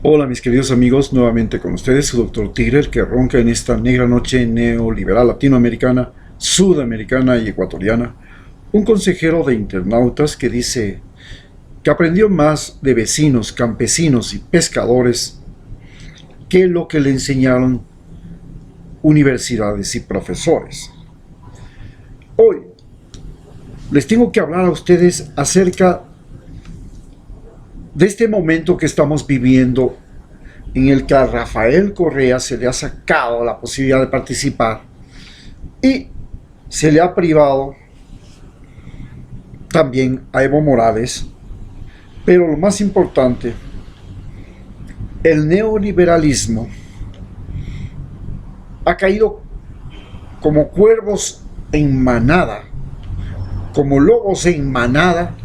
Hola mis queridos amigos, nuevamente con ustedes su Dr. Tigre, el que ronca en esta negra noche neoliberal latinoamericana, sudamericana y ecuatoriana. Un consejero de internautas que dice que aprendió más de vecinos, campesinos y pescadores que lo que le enseñaron universidades y profesores. Hoy les tengo que hablar a ustedes acerca de este momento que estamos viviendo, en el que a Rafael Correa se le ha sacado la posibilidad de participar y se le ha privado también a Evo Morales. Pero lo más importante, el neoliberalismo ha caído como cuervos en manada, como lobos en manada,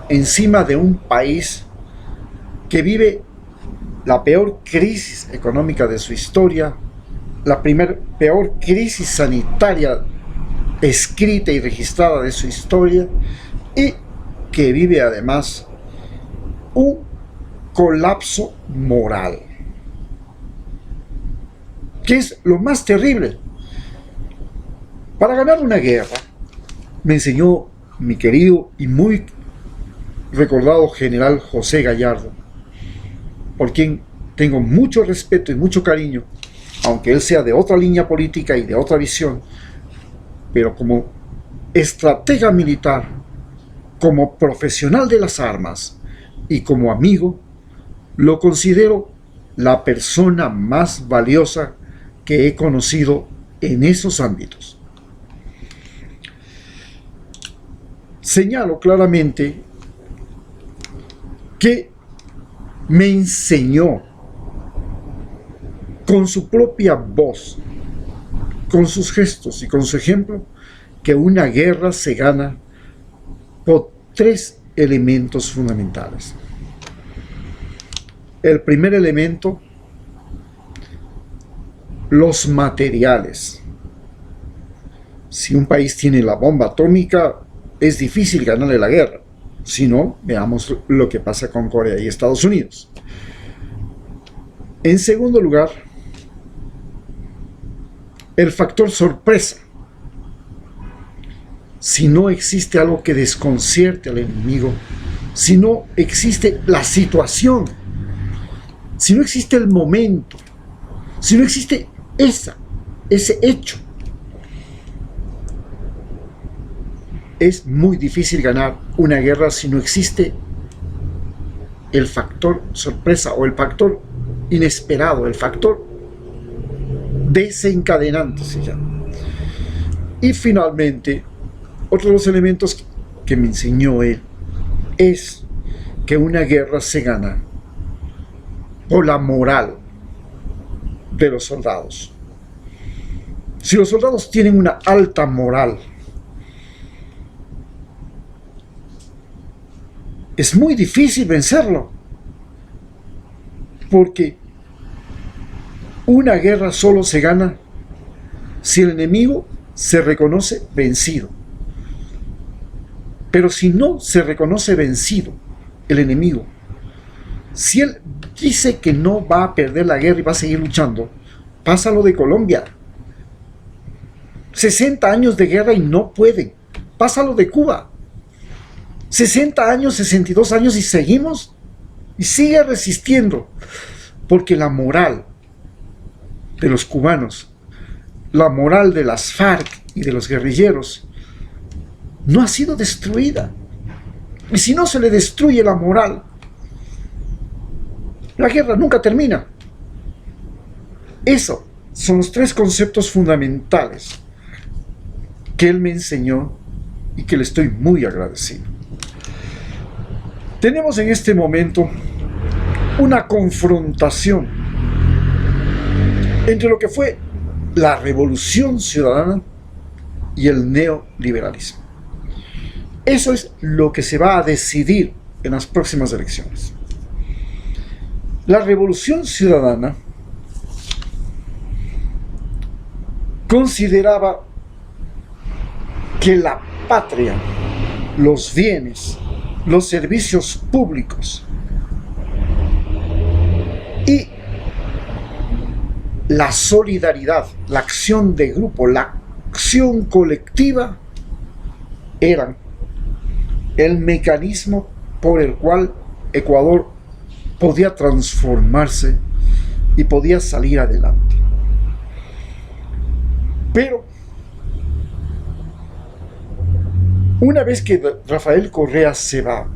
encima de un país que vive la peor crisis económica de su historia, la peor crisis sanitaria escrita y registrada de su historia, y que vive además un colapso moral, que es lo más terrible. Para ganar una guerra, me enseñó mi querido y muy recordado general José Gallardo, por quien tengo mucho respeto y mucho cariño, aunque él sea de otra línea política y de otra visión, pero como estratega militar, como profesional de las armas y como amigo, lo considero la persona más valiosa que he conocido en esos ámbitos. Señalo claramente que me enseñó con su propia voz, con sus gestos y con su ejemplo, que una guerra se gana por tres elementos fundamentales. El primer elemento, los materiales. Si un país tiene la bomba atómica, es difícil ganarle la guerra. Si no, veamos lo que pasa con Corea y Estados Unidos. En segundo lugar, el factor sorpresa. Si no existe algo que desconcierte al enemigo, si no existe la situación, si no existe el momento, si no existe ese hecho, es muy difícil ganar una guerra si no existe el factor sorpresa o el factor inesperado, el factor desencadenante se llama. Y finalmente, otro de los elementos que me enseñó él es que una guerra se gana por la moral de los soldados. Si los soldados tienen una alta moral, es muy difícil vencerlo, porque una guerra solo se gana si el enemigo se reconoce vencido. Pero si no se reconoce vencido el enemigo, si él dice que no va a perder la guerra y va a seguir luchando, pasa lo de Colombia. 60 años de guerra y no pueden. Pasa lo de Cuba. 60 años, 62 años y seguimos, y sigue resistiendo, porque la moral de los cubanos, la moral de las FARC y de los guerrilleros no ha sido destruida. Y si no se le destruye la moral, la guerra nunca termina. Esos son los tres conceptos fundamentales que él me enseñó y que le estoy muy agradecido. Tenemos en este momento una confrontación entre lo que fue la revolución ciudadana y el neoliberalismo. Eso es lo que se va a decidir en las próximas elecciones. La revolución ciudadana consideraba que la patria, los bienes, los servicios públicos la solidaridad, la acción de grupo, la acción colectiva eran el mecanismo por el cual Ecuador podía transformarse y podía salir adelante. Pero una vez que Rafael Correa se va,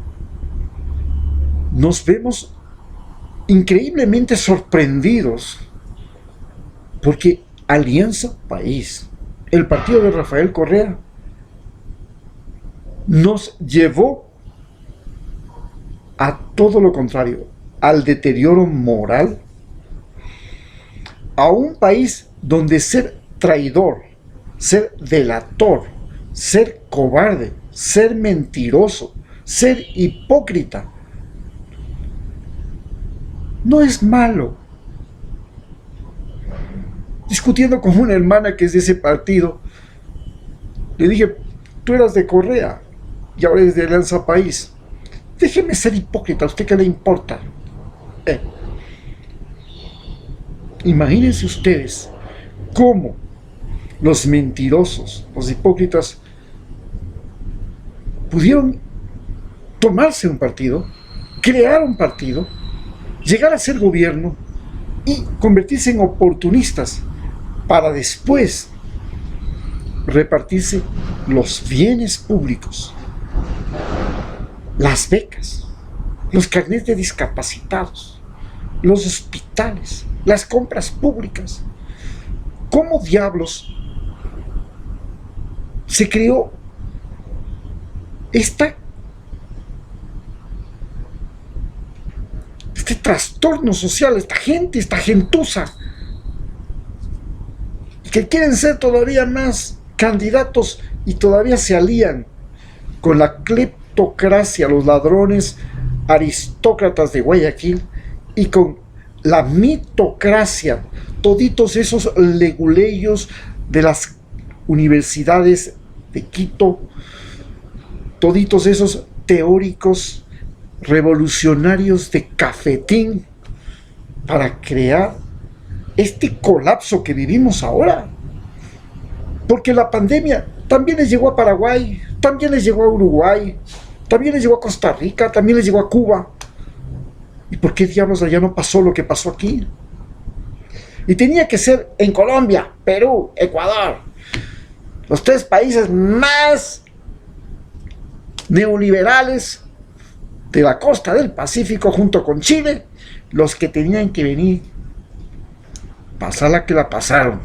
nos vemos increíblemente sorprendidos porque Alianza País, el partido de Rafael Correa, nos llevó a todo lo contrario, al deterioro moral, a un país donde ser traidor, ser delator, ser cobarde, ser mentiroso, ser hipócrita, no es malo. Discutiendo con una hermana que es de ese partido, le dije, tú eras de Correa y ahora eres de Alianza País. Déjeme ser hipócrita, ¿a usted qué le importa? Imagínense ustedes cómo los mentirosos, los hipócritas, pudieron tomarse un partido, crear un partido, llegar a ser gobierno y convertirse en oportunistas para después repartirse los bienes públicos, las becas, los carnets de discapacitados, los hospitales, las compras públicas. ¿Cómo diablos se creó este trastorno social, esta gente, esta gentuza, que quieren ser todavía más candidatos y todavía se alían con la cleptocracia, los ladrones aristócratas de Guayaquil, y con la mitocracia, toditos esos leguleyos de las universidades de Quito, toditos esos teóricos revolucionarios de cafetín, para crear este colapso que vivimos ahora. Porque la pandemia también les llegó a Paraguay, también les llegó a Uruguay, también les llegó a Costa Rica, también les llegó a Cuba. ¿Y por qué diablos allá no pasó lo que pasó aquí? Y tenía que ser en Colombia, Perú, Ecuador, los tres países más neoliberales de la costa del Pacífico, junto con Chile, los que tenían que venir, pasar la que la pasaron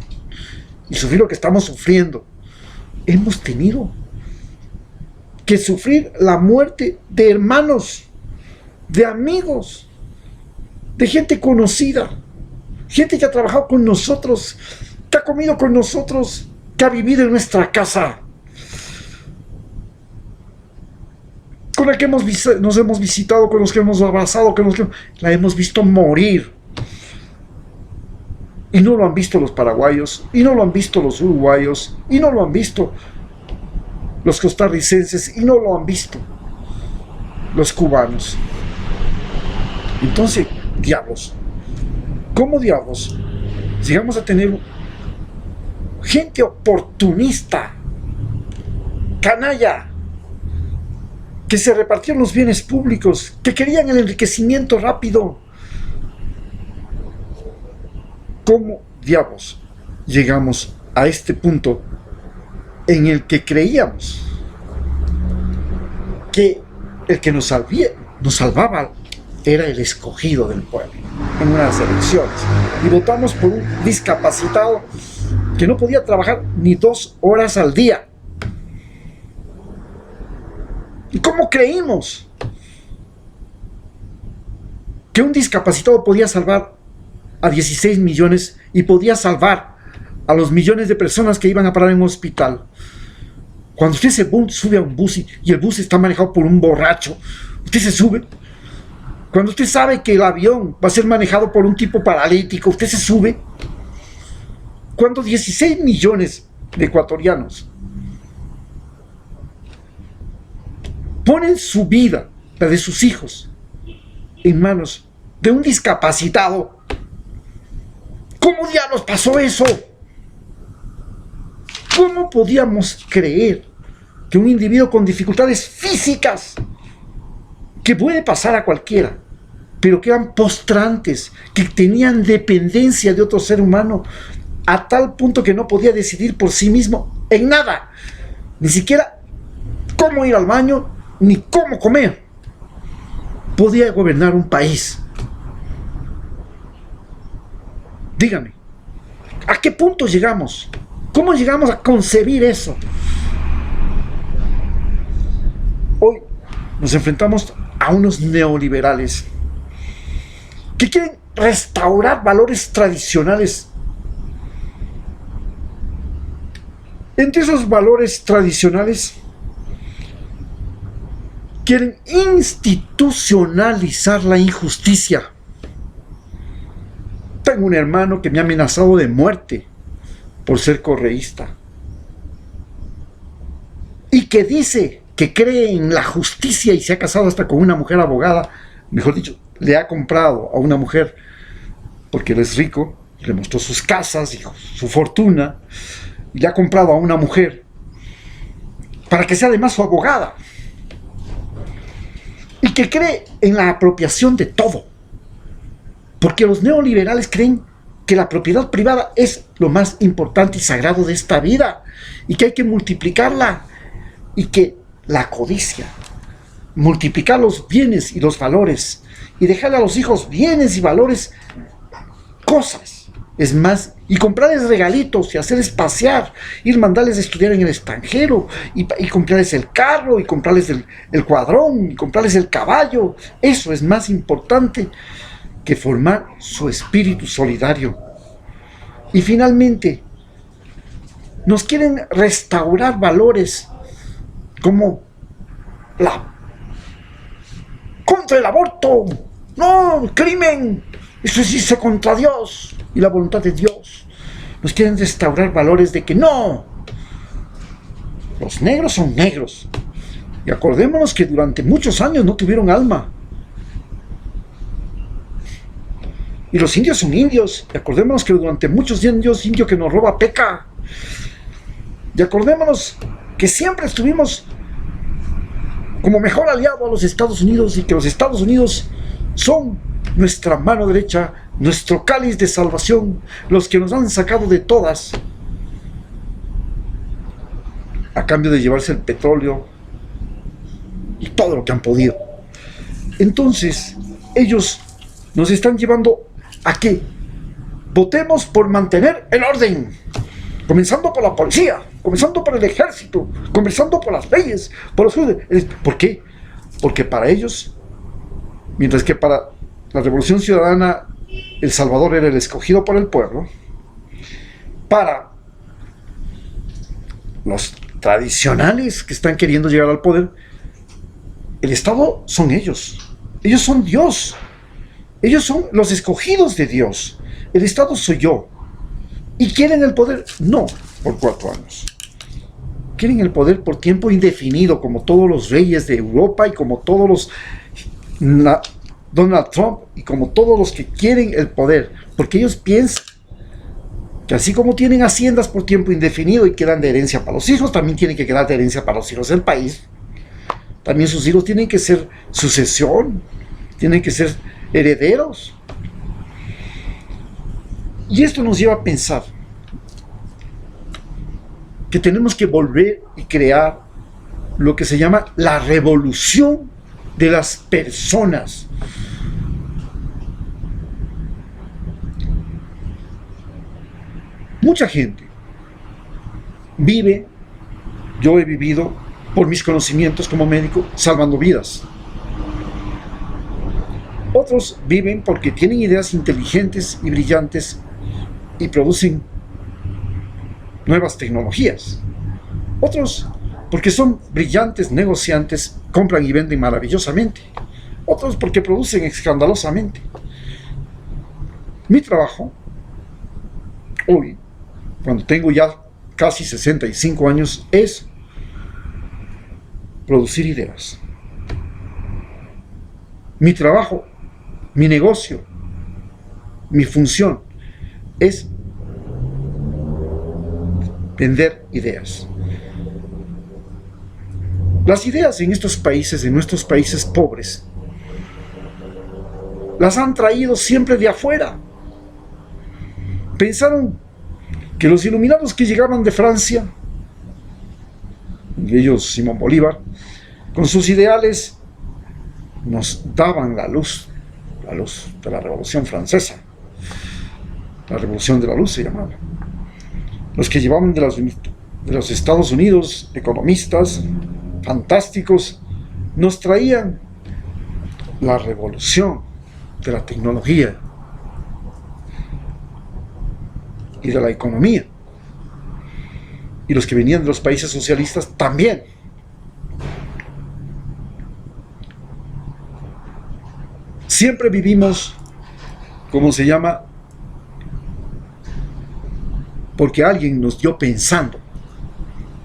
y sufrir lo que estamos sufriendo. Hemos tenido que sufrir la muerte de hermanos, de amigos, de gente conocida, gente que ha trabajado con nosotros, que ha comido con nosotros, que ha vivido en nuestra casa, con la que nos hemos visitado, con los que hemos abrazado, la hemos visto morir. Y no lo han visto los paraguayos, y no lo han visto los uruguayos, y no lo han visto los costarricenses, y no lo han visto los cubanos. Entonces, diablos, ¿cómo diablos llegamos a tener gente oportunista, canalla, que se repartieron los bienes públicos, que querían el enriquecimiento rápido? ¿Cómo diablos llegamos a este punto en el que creíamos que el que nos salvaba era el escogido del pueblo en unas elecciones, y votamos por un discapacitado que no podía trabajar ni 2 horas al día? ¿Y cómo creímos que un discapacitado podía salvar a 16 millones y podía salvar a los millones de personas que iban a parar en un hospital? Cuando usted se sube a un bus y el bus está manejado por un borracho, usted se sube. Cuando usted sabe que el avión va a ser manejado por un tipo paralítico, usted se sube. Cuando 16 millones de ecuatorianos ponen su vida, la de sus hijos, en manos de un discapacitado, ¿Cómo diablos pasó eso? ¿Cómo podíamos creer que un individuo con dificultades físicas, que puede pasar a cualquiera, pero que eran postrantes, que tenían dependencia de otro ser humano, a tal punto que no podía decidir por sí mismo en nada, ni siquiera cómo ir al baño, ni cómo comer, podía gobernar un país? Dígame, ¿a qué punto llegamos? ¿Cómo llegamos a concebir eso? Hoy nos enfrentamos a unos neoliberales que quieren restaurar valores tradicionales. Entre esos valores tradicionales quieren institucionalizar la injusticia. Tengo un hermano que me ha amenazado de muerte por ser correísta y que dice que cree en la justicia y se ha casado hasta con una mujer abogada, mejor dicho, le ha comprado a una mujer porque él es rico, le mostró sus casas y su fortuna, y le ha comprado a una mujer para que sea además su abogada, y que cree en la apropiación de todo, porque los neoliberales creen que la propiedad privada es lo más importante y sagrado de esta vida, y que hay que multiplicarla, y que la codicia, multiplicar los bienes y los valores, y dejarle a los hijos bienes y valores, cosas, es más, y comprarles regalitos y hacerles pasear, ir mandarles a estudiar en el extranjero, y comprarles el carro, y comprarles el cuadrón, y comprarles el caballo. Eso es más importante que formar su espíritu solidario. Y finalmente, nos quieren restaurar valores como contra el aborto. No, crimen, eso es irse contra Dios y la voluntad de Dios. Nos quieren restaurar valores de que no, los negros son negros, y acordémonos que durante muchos años no tuvieron alma, y los indios son indios, y acordémonos que durante muchos años indio que nos roba peca, y acordémonos que siempre estuvimos como mejor aliado a los Estados Unidos, y que los Estados Unidos son nuestra mano derecha, nuestro cáliz de salvación, los que nos han sacado de todas, a cambio de llevarse el petróleo y todo lo que han podido. Entonces, ellos nos están llevando a que votemos por mantener el orden, comenzando por la policía, comenzando por el ejército, comenzando por las leyes, por los jueces. ¿Por qué? Porque para ellos, mientras que para la Revolución Ciudadana El Salvador era el escogido por el pueblo, para los tradicionales que están queriendo llegar al poder, el Estado son ellos son Dios, ellos son los escogidos de Dios, el Estado soy yo. ¿Y quieren el poder? No por 4 años. Quieren el poder por tiempo indefinido, como todos los reyes de Europa y como todos los Donald Trump y como todos los que quieren el poder, porque ellos piensan que así como tienen haciendas por tiempo indefinido y quedan de herencia para los hijos, también tienen que quedar de herencia para los hijos del país. También sus hijos tienen que ser sucesión, tienen que ser herederos. Y esto nos lleva a pensar que tenemos que volver y crear lo que se llama la revolución de las personas. Mucha gente vive, yo he vivido por mis conocimientos como médico, salvando vidas. Otros viven porque tienen ideas inteligentes y brillantes y producen nuevas tecnologías. Otros porque son brillantes negociantes, compran y venden maravillosamente. Otros porque producen escandalosamente. Mi trabajo, hoy, cuando tengo ya casi 65 años, es producir ideas. Mi trabajo, mi negocio, mi función es vender ideas. Las ideas en estos países, en nuestros países pobres, las han traído siempre de afuera. Pensaron que los iluminados que llegaban de Francia, y ellos Simón Bolívar, con sus ideales nos daban la luz de la Revolución Francesa. La Revolución de la Luz se llamaba. Los que llevaban de los Estados Unidos, economistas fantásticos, nos traían la revolución de la tecnología y de la economía. Y los que venían de los países socialistas también. Siempre vivimos, como se llama, porque alguien nos dio pensando.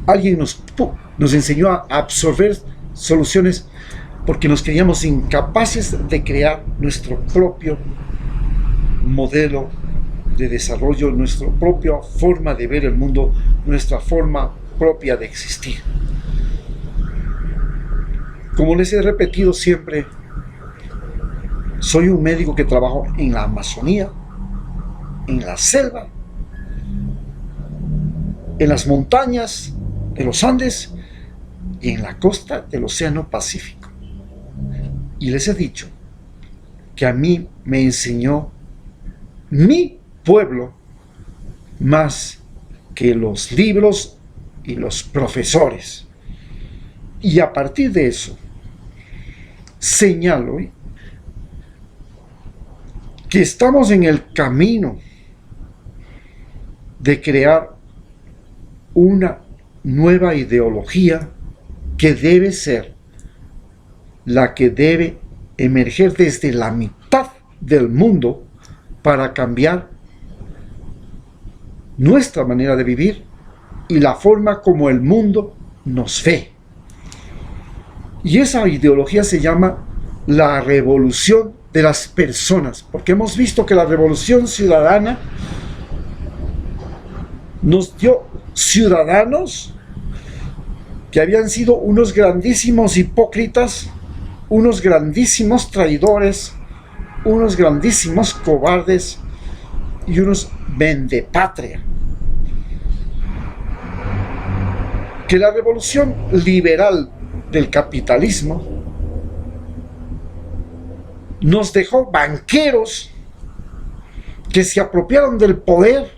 Alguien nos enseñó a absorber soluciones porque nos creíamos incapaces de crear nuestro propio modelo de desarrollo, nuestra propia forma de ver el mundo, nuestra forma propia de existir. Como les he repetido siempre, soy un médico que trabajo en la Amazonía, en la selva, en las montañas de los Andes y en la costa del Océano Pacífico. Y les he dicho que a mí me enseñó mi pueblo más que los libros y los profesores. Y a partir de eso, señalo que estamos en el camino de crear una nueva ideología que debe ser la que debe emerger desde la mitad del mundo para cambiar nuestra manera de vivir y la forma como el mundo nos ve. Y esa ideología se llama la revolución de las personas, porque hemos visto que la revolución ciudadana nos dio ciudadanos que habían sido unos grandísimos hipócritas, unos grandísimos traidores, unos grandísimos cobardes y unos vendepatria. Que la revolución liberal del capitalismo nos dejó banqueros que se apropiaron del poder,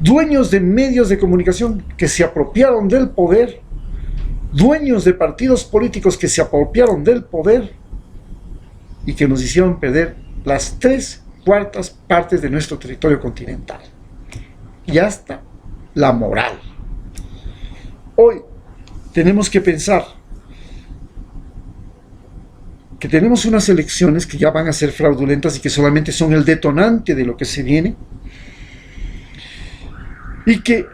dueños de medios de comunicación que se apropiaron del poder, dueños de partidos políticos que se apropiaron del poder y que nos hicieron perder las 3/4 partes de nuestro territorio continental y hasta la moral. Hoy tenemos que pensar que tenemos unas elecciones que ya van a ser fraudulentas y que solamente son el detonante de lo que se viene, y que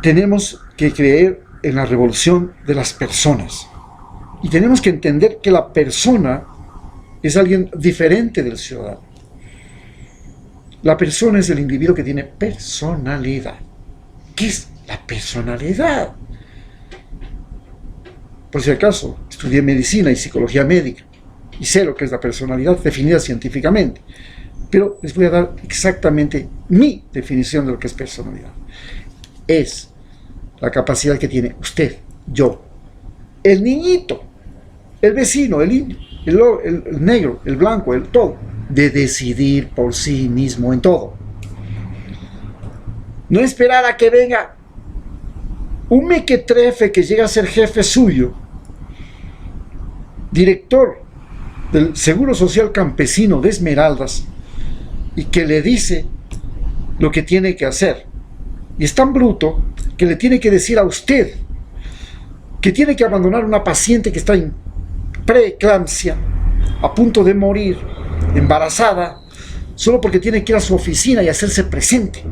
tenemos que creer en la revolución de las personas. Y tenemos que entender que la persona es alguien diferente del ciudadano. La persona es el individuo que tiene personalidad. ¿Qué es la personalidad? Por si acaso, estudié medicina y psicología médica y sé lo que es la personalidad definida científicamente. Pero les voy a dar exactamente mi definición de lo que es personalidad. Es la capacidad que tiene usted, yo, el niñito, el vecino, el indio, el negro, el blanco, el todo, de decidir por sí mismo en todo. No esperar a que venga un mequetrefe que llega a ser jefe suyo, director del Seguro Social Campesino de Esmeraldas, y que le dice lo que tiene que hacer. Y es tan bruto que le tiene que decir a usted que tiene que abandonar una paciente que está en preeclampsia, a punto de morir, embarazada, solo porque tiene que ir a su oficina y hacerse presente.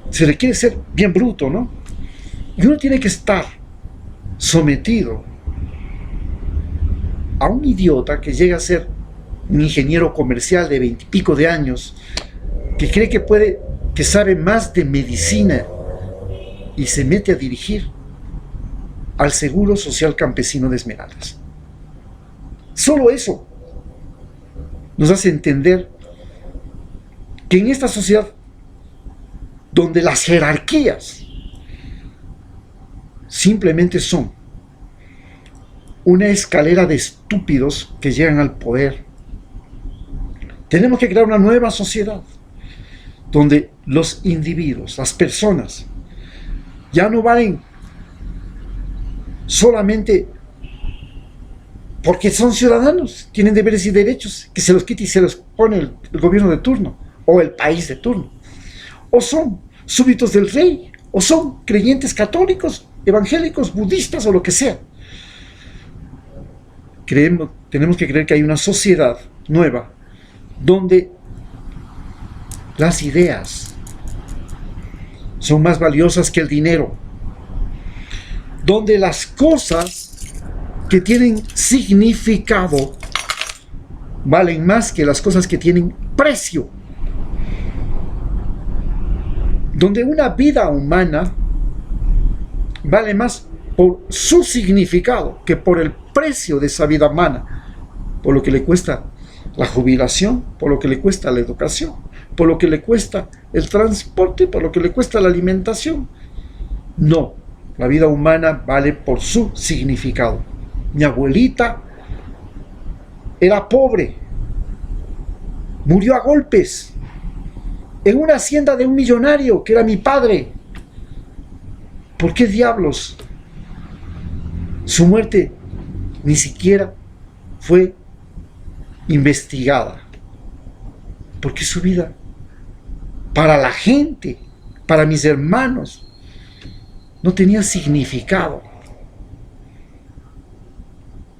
Se le quiere ser bien bruto, ¿no? Y uno tiene que estar sometido a un idiota que llega a ser un ingeniero comercial de 20 y pico de años, que cree que sabe más de medicina y se mete a dirigir al Seguro Social Campesino de Esmeraldas. Solo eso nos hace entender que en esta sociedad donde las jerarquías simplemente son una escalera de estúpidos que llegan al poder, tenemos que crear una nueva sociedad donde los individuos, las personas, ya no valen solamente porque son ciudadanos, tienen deberes y derechos, que se los quite y se los pone el gobierno de turno, o el país de turno, o son súbditos del rey, o son creyentes católicos, evangélicos, budistas o lo que sea. Tenemos que creer que hay una sociedad nueva donde las ideas son más valiosas que el dinero, donde las cosas que tienen significado valen más que las cosas que tienen precio, donde una vida humana vale más por su significado que por el precio de esa vida humana, por lo que le cuesta la jubilación, por lo que le cuesta la educación, por lo que le cuesta el transporte, por lo que le cuesta la alimentación. No, la vida humana vale por su significado. Mi abuelita era pobre, murió a golpes en una hacienda de un millonario que era mi padre. ¿Por qué diablos su muerte ni siquiera fue investigada? Porque su vida, para la gente, para mis hermanos, no tenía significado.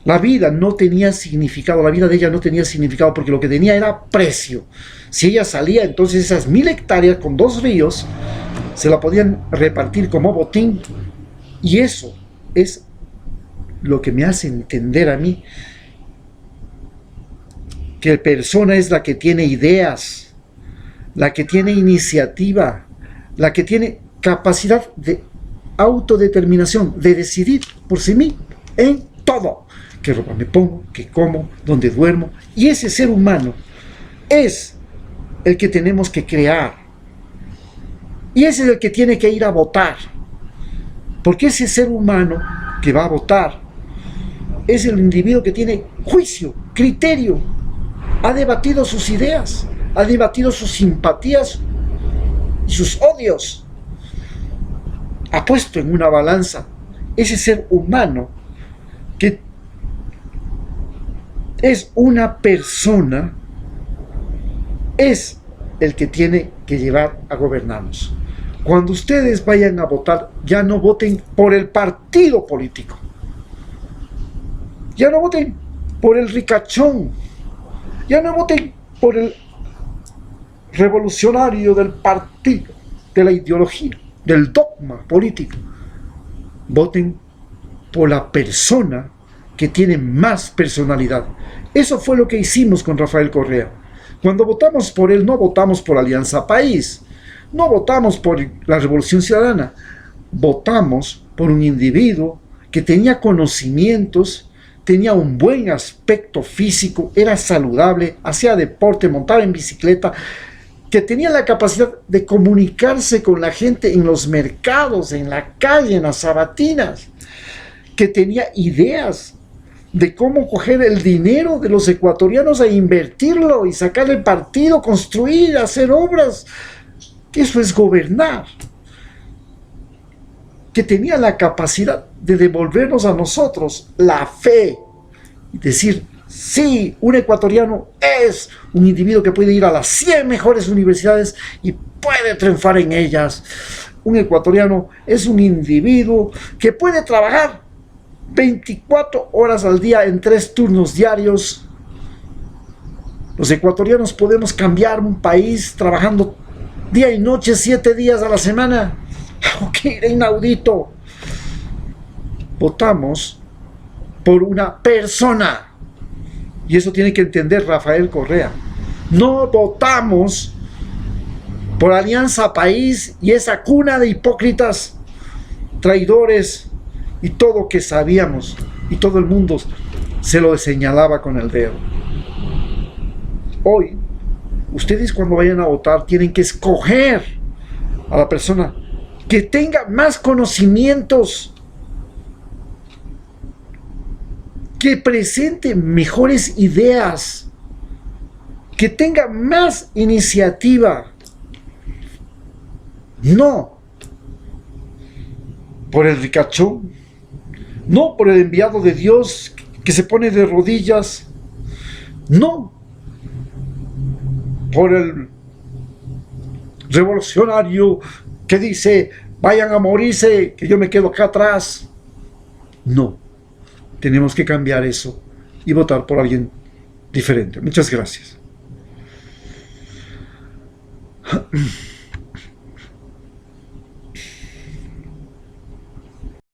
La vida no tenía significado, la vida de ella no tenía significado porque lo que tenía era precio. Si ella salía, entonces esas 1000 hectáreas con 2 ríos se la podían repartir como botín. Y eso es lo que me hace entender a mí que persona es la que tiene ideas, la que tiene iniciativa, la que tiene capacidad de autodeterminación, de decidir por sí mismo en todo. Qué ropa me pongo, qué como, dónde duermo. Y ese ser humano es el que tenemos que crear. Y ese es el que tiene que ir a votar. Porque ese ser humano que va a votar es el individuo que tiene juicio, criterio, ha debatido sus ideas, ha debatido sus simpatías y sus odios, ha puesto en una balanza ese ser humano que es una persona, es el que tiene que llevar a gobernarnos. Cuando ustedes vayan a votar, ya no voten por el partido político, ya no voten por el ricachón, ya no voten por el revolucionario del partido, de la ideología, del dogma político. Voten por la persona que tiene más personalidad. Eso fue lo que hicimos con Rafael Correa. Cuando votamos por él, no votamos por Alianza País, no votamos por la Revolución Ciudadana, votamos por un individuo que tenía conocimientos, tenía un buen aspecto físico, era saludable, hacía deporte, montaba en bicicleta, que tenía la capacidad de comunicarse con la gente en los mercados, en la calle, en las sabatinas, que tenía ideas de cómo coger el dinero de los ecuatorianos e invertirlo y sacar el partido, construir, hacer obras. Eso es gobernar. Que tenía la capacidad de devolvernos a nosotros la fe y decir, sí, un ecuatoriano es un individuo que puede ir a las 100 mejores universidades y puede triunfar en ellas. Un ecuatoriano es un individuo que puede trabajar 24 horas al día en 3 turnos diarios. Los ecuatorianos podemos cambiar un país trabajando día y noche, 7 días a la semana. Algo que era inaudito. Votamos por una persona Y eso tiene que entender Rafael Correa. No votamos por Alianza País y esa cuna de hipócritas, traidores y todo que sabíamos. Y todo el mundo se lo señalaba con el dedo. Hoy, ustedes cuando vayan a votar tienen que escoger a la persona que tenga más conocimientos, que presente mejores ideas, que tenga más iniciativa. No por el ricachón, no por el enviado de Dios que se pone de rodillas, no por el revolucionario que dice, vayan a morirse, que yo me quedo acá atrás. No, tenemos que cambiar eso y votar por alguien diferente. Muchas gracias.